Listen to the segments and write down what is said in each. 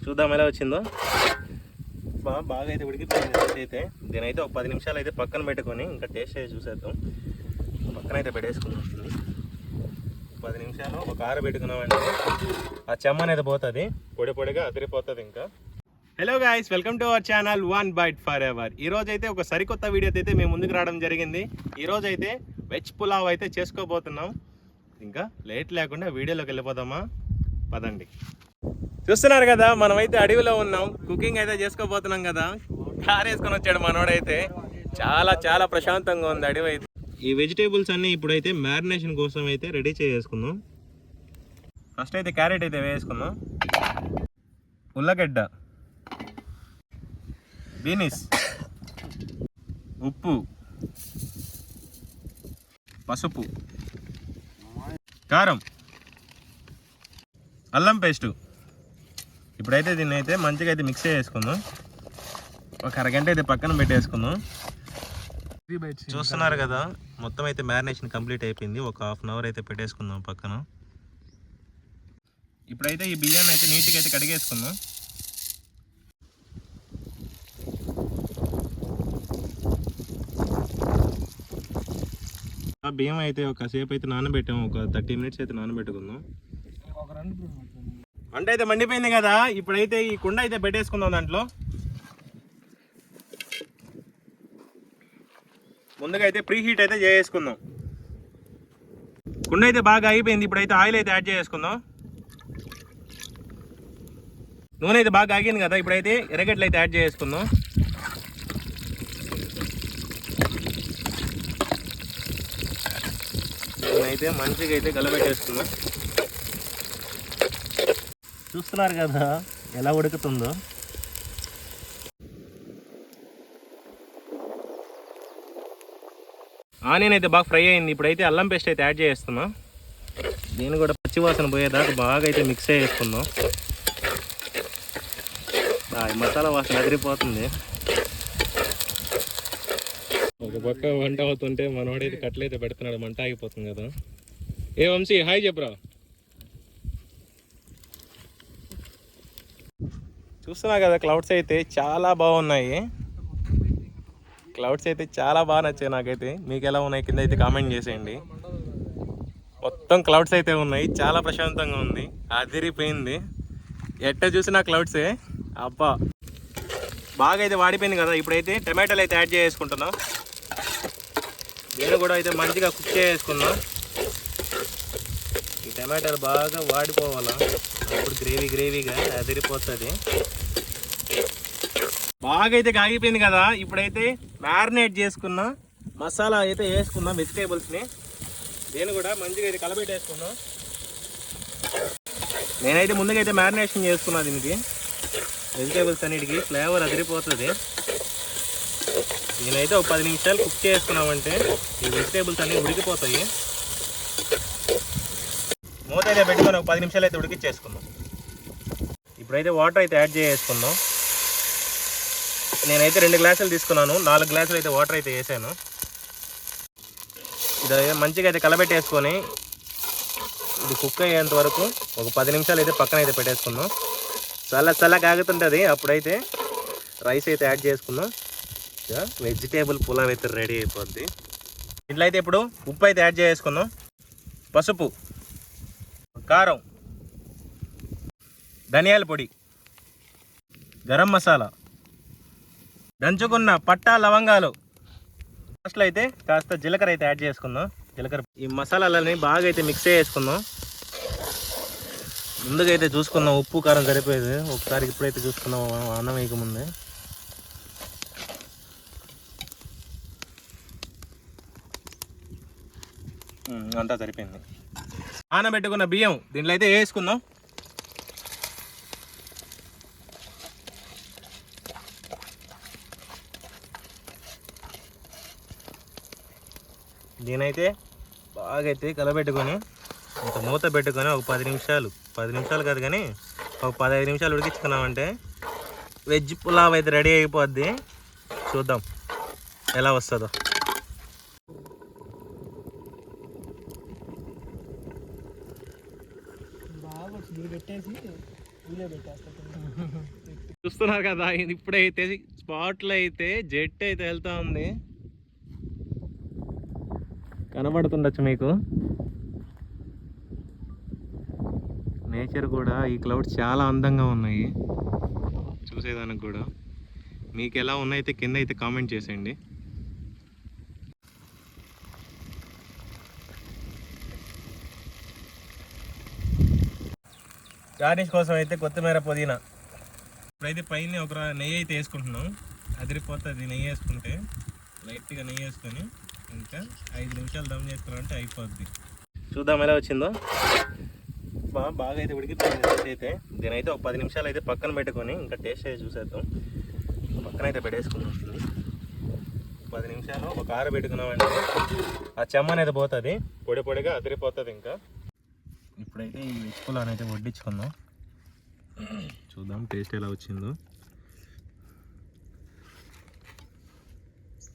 చూద్దాం ఎలా వచ్చిందో. బాగా అయితే ఉడికిపోయింది అయితే. దీనైతే ఒక 10 నిమిషాలు అయితే పక్కన పెట్టుకొని ఇంకా టేస్ట్ అయితే చూసేద్దాం. పక్కన అయితే పెట్టేసుకుని వస్తుంది. 10 నిమిషాలు ఒక ఆర పెట్టుకున్నామంటే ఆ చెమ్మ అనేది పోతుంది, పొడి పొడిగా అదిరిపోతుంది. ఇంకా hello guys, welcome to our channel one bite forever. ఈరోజు అయితే ఒక సరికొత్త వీడియోతో అయితే మేము ముందుకు రావడం జరిగింది. ఈరోజు అయితే వెజ్ పులావ్ అయితే చేసుకోబోతున్నాం. ఇంకా లేట్ లేకుండా వీడియోలోకి వెళ్ళిపోదామా, పదండి. చూస్తున్నారు కదా, మనమైతే అడవిలో ఉన్నాం, కుకింగ్ అయితే చేసుకోబోతున్నాం కదా. కార్ వేసుకొని వచ్చాడు మనోడైతే. చాలా చాలా ప్రశాంతంగా ఉంది అడవి అయితే. ఈ వెజిటేబుల్స్ అన్నీ ఇప్పుడైతే మ్యారినేషన్ కోసం అయితే రెడీ చేసుకుందాం. ఫస్ట్ అయితే క్యారెట్ అయితే వేసుకుందాం, ఉల్లగడ్డ, బీనిస్, ఉప్పు, పసుపు, కారం, అల్లం పేస్టు. ఇప్పుడైతే దీన్ని అయితే మంచిగా అయితే మిక్స్ చేసుకుందాం. ఒక అరగంట అయితే పక్కన పెట్టేసుకుందాం. చూస్తున్నారు కదా, మొత్తం అయితే మ్యారినేషన్ కంప్లీట్ అయిపోయింది. ఒక హాఫ్ అన్ అవర్ అయితే పెట్టేసుకుందాం పక్కన. ఇప్పుడైతే ఈ బియ్యాన్ని అయితే నీట్గా అయితే కడిగేసుకుందాం. ఆ బియ్యం అయితే ఒకసేపు అయితే నానబెట్టాము, ఒక 30 మినిట్స్ అయితే నానబెట్టుకుందాం. వంట అయితే మండిపోయింది కదా, ఇప్పుడైతే ఈ కుండ అయితే పెట్టేసుకుందాం. దాంట్లో ముందుగా అయితే ప్రీ హీట్ అయితే చేసుకుందాం. కుండ అయితే బాగా అయిపోయింది. ఇప్పుడైతే ఆయిల్ అయితే యాడ్ చేసుకుందాం. నూనె అయితే బాగా ఆగింది కదా, ఇప్పుడైతే ఎర్రగడ్డలు అయితే యాడ్ చేసుకుందాం. అయితే మంచిగా అయితే కలబెట్టేసుకుందాం. చూస్తున్నారు కదా ఎలా ఉడుకుతుందో. ఆనియన్ అయితే బాగా ఫ్రై అయింది. ఇప్పుడైతే అల్లం పేస్ట్ అయితే యాడ్ చేస్తున్నాం. దీన్ని కూడా పచ్చివాసన పోయేదాకా బాగా అయితే మిక్స్ చేసుకుందాం. మసాలా వాసన అదిరిపోతుంది. ఒక పక్క వంట అవుతుంటే మనవాడైతే కట్లయితే పెడుతున్నాడు, మంట ఆగిపోతుంది కదా. ఏ వంశీ, హాయ్ చెప్పరా. చూస్తున్నా కదా, క్లౌడ్స్ అయితే చాలా బాగున్నాయి. క్లౌడ్స్ అయితే చాలా బాగా నచ్చాయి నాకైతే. మీకు ఎలా ఉన్నాయి కింద అయితే కామెంట్ చేసేయండి. మొత్తం క్లౌడ్స్ అయితే ఉన్నాయి, చాలా ప్రశాంతంగా ఉంది, అదిరిపోయింది. ఎట్ట చూసినా క్లౌడ్సే. అబ్బా బాగా అయితే వాడిపోయింది కదా. ఇప్పుడైతే టమాటాలు అయితే యాడ్ చేసుకుంటున్నాం. నేను కూడా అయితే మంచిగా కుక్ చేసుకున్నాం. ఈ టమాటాలు బాగా వాడిపోవాలా, అప్పుడు గ్రేవీగా అదిరిపోతుంది. బాగా అయితే కాగిపోయింది కదా. ఇప్పుడైతే మ్యారినేట్ చేసుకున్న మసాలా అయితే వేసుకుందాం, వెజిటేబుల్స్ని. నేను కూడా మంచిగా అయితే కలబెట్టేసుకున్నాం. నేనైతే ముందుగా అయితే మ్యారినేషన్ చేసుకున్నా దీనికి. వెజిటేబుల్స్ అన్నిటికీ ఫ్లేవర్ అదిరిపోతుంది. నేనైతే ఒక 10 నిమిషాలు కుక్ చేసుకున్నామంటే ఈ వెజిటేబుల్స్ అన్నీ ఉడికిపోతాయి. మూత అయితే పెట్టుకొని ఒక 10 నిమిషాలు అయితే ఉడికిచ్చేసుకుందాం. ఇప్పుడైతే వాటర్ అయితే యాడ్ చేసుకుందాం. నేనైతే 2 గ్లాసులు తీసుకున్నాను, 4 గ్లాసులు అయితే వాటర్ అయితే వేసాను. ఇది మంచిగా అయితే కలబెట్టేసుకొని ఇది కుక్ అయ్యేంత వరకు ఒక 10 నిమిషాలు అయితే పక్కన అయితే పెట్టేసుకుందాం. చల్ల కాగుతుంటుంది. అప్పుడైతే రైస్ అయితే యాడ్ చేసుకుందాం. వెజిటేబుల్ పులావ్ అయితే రెడీ అయిపోద్ది. ఇంట్లో అయితే ఇప్పుడు ఉప్పు అయితే యాడ్ చేసుకుందాం, పసుపు, కారం, ధనియాల పొడి, గరం మసాలా, దంచుకున్న పట్టా లవంగాలు. ఫస్ట్లో అయితే కాస్త జీలకర్ర అయితే యాడ్ చేసుకుందాం. జీలకర్ర ఈ మసాలాలని బాగా అయితే మిక్స్ చేసుకుందాం. ముందుగా అయితే చూసుకుందాం ఉప్పు కారం సరిపోయేది. ఒకసారి ఇప్పుడైతే చూసుకుందాం అన్నం వేయకముందే. అంతా సరిపోయింది. నానబెట్టుకున్న బియ్యం దీంట్లో అయితే వేసుకుందాం. దీనైతే బాగా అయితే కలబెట్టుకొని ఇంకా మూత పెట్టుకొని ఒక 10 నిమిషాలు కాదు కానీ ఒక 15 నిమిషాలు ఉడికించుకున్నామంటే వెజ్ పులావ్ అయితే రెడీ అయిపోద్ది. చూద్దాం ఎలా వస్తుందో. బాగా పెట్టేసి చూస్తున్నారు కదా, ఇప్పుడైతే స్పాట్లో అయితే జెట్ అయితే వెళ్తా ఉంది, కనబడుతుండొచ్చు మీకు. నేచర్ కూడా ఈ క్లౌడ్స్ చాలా అందంగా ఉన్నాయి చూసేదానికి కూడా. మీకు ఎలా ఉన్నాయితే కింద అయితే కామెంట్ చేసేయండి. గార్నిష్ కోసం అయితే కొత్తిమీర, పుదీనా. ఇప్పుడైతే పైన ఒక నెయ్యి అయితే వేసుకుంటున్నాం. అదిరిపోతుంది నెయ్యి వేసుకుంటే. లైట్గా నెయ్యి వేసుకొని ఇంకా 5 నిమిషాలు దమ్ చేసుకున్నామంటే అయిపోద్ది. చూద్దాం ఎలా వచ్చిందో. బాగా అయితే ఉడికిపోయింది అయితే. దీనైతే ఒక 10 నిమిషాలు అయితే పక్కన పెట్టుకొని ఇంకా టేస్ట్ అయితే చూసేద్దాం. పక్కన అయితే పెట్టేసుకుని వస్తుంది. 10 నిమిషాలు ఒక ఆర పెట్టుకున్నామంటే ఆ చెమ్మ అనేది పోతుంది, పొడి పొడిగా అదిరిపోతుంది. ఇంకా ఇప్పుడైతే ఈ వెజ్ పులావ్ అయితే వడ్డించుకుందాం. చూద్దాం టేస్ట్ ఎలా వచ్చిందో.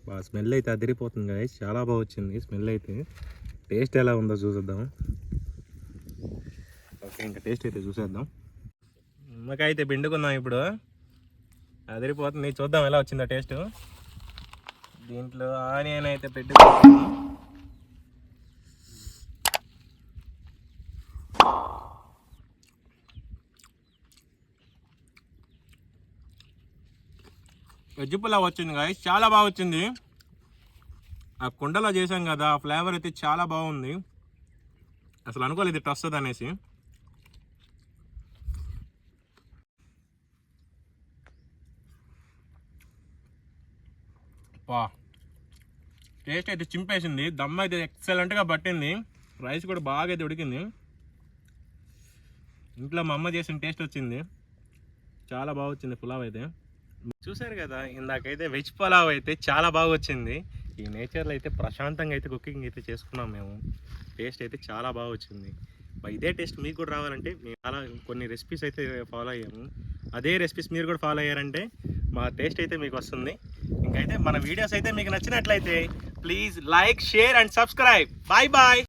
బాగా స్మెల్ అయితే అదిరిపోతుంది గాయ్స్, చాలా బాగా వచ్చింది స్మెల్ అయితే. టేస్ట్ ఎలా ఉందో చూసేద్దాం. ఓకే, ఇంకా టేస్ట్ అయితే చూసేద్దాం. నిమ్మకాయ అయితే పిండుకుందాం ఇప్పుడు. అదిరిపోతుంది, చూద్దాం ఎలా వచ్చిందో టేస్ట్. దీంట్లో ఆనియన్ అయితే పెట్టుకుందాం. వెజ్ పులావ్ వచ్చింది గాయ్స్, చాలా బాగా వచ్చింది. ఆ కుండలో చేసాం కదా, ఆ ఫ్లేవర్ అయితే చాలా బాగుంది. అసలు అనుకోలేదు ఇట్లా వస్తుంది అనేసి. టేస్ట్ అయితే చింపేసింది. దమ్ అయితే ఎక్సలెంట్గా పట్టింది. రైస్ కూడా బాగా అయితే ఉడికింది. ఇంట్లో మా అమ్మ చేసిన టేస్ట్ వచ్చింది. చాలా బాగా వచ్చింది పులావ్ అయితే. చూసారు కదా, ఇందాకైతే వెజ్ పులావ్ అయితే చాలా బాగా వచ్చింది. ఈ నేచర్లో అయితే ప్రశాంతంగా అయితే కుకింగ్ అయితే చేసుకున్నాం మేము. టేస్ట్ అయితే చాలా బాగా వచ్చింది. ఇదే టేస్ట్ మీకు కూడా రావాలంటే మేము చాలా కొన్ని రెసిపీస్ అయితే ఫాలో అయ్యాము. అదే రెసిపీస్ మీరు కూడా ఫాలో అయ్యారంటే మా టేస్ట్ అయితే మీకు వస్తుంది. ఇంకైతే మన వీడియోస్ అయితే మీకు నచ్చినట్లయితే please like, share and subscribe. Bye bye.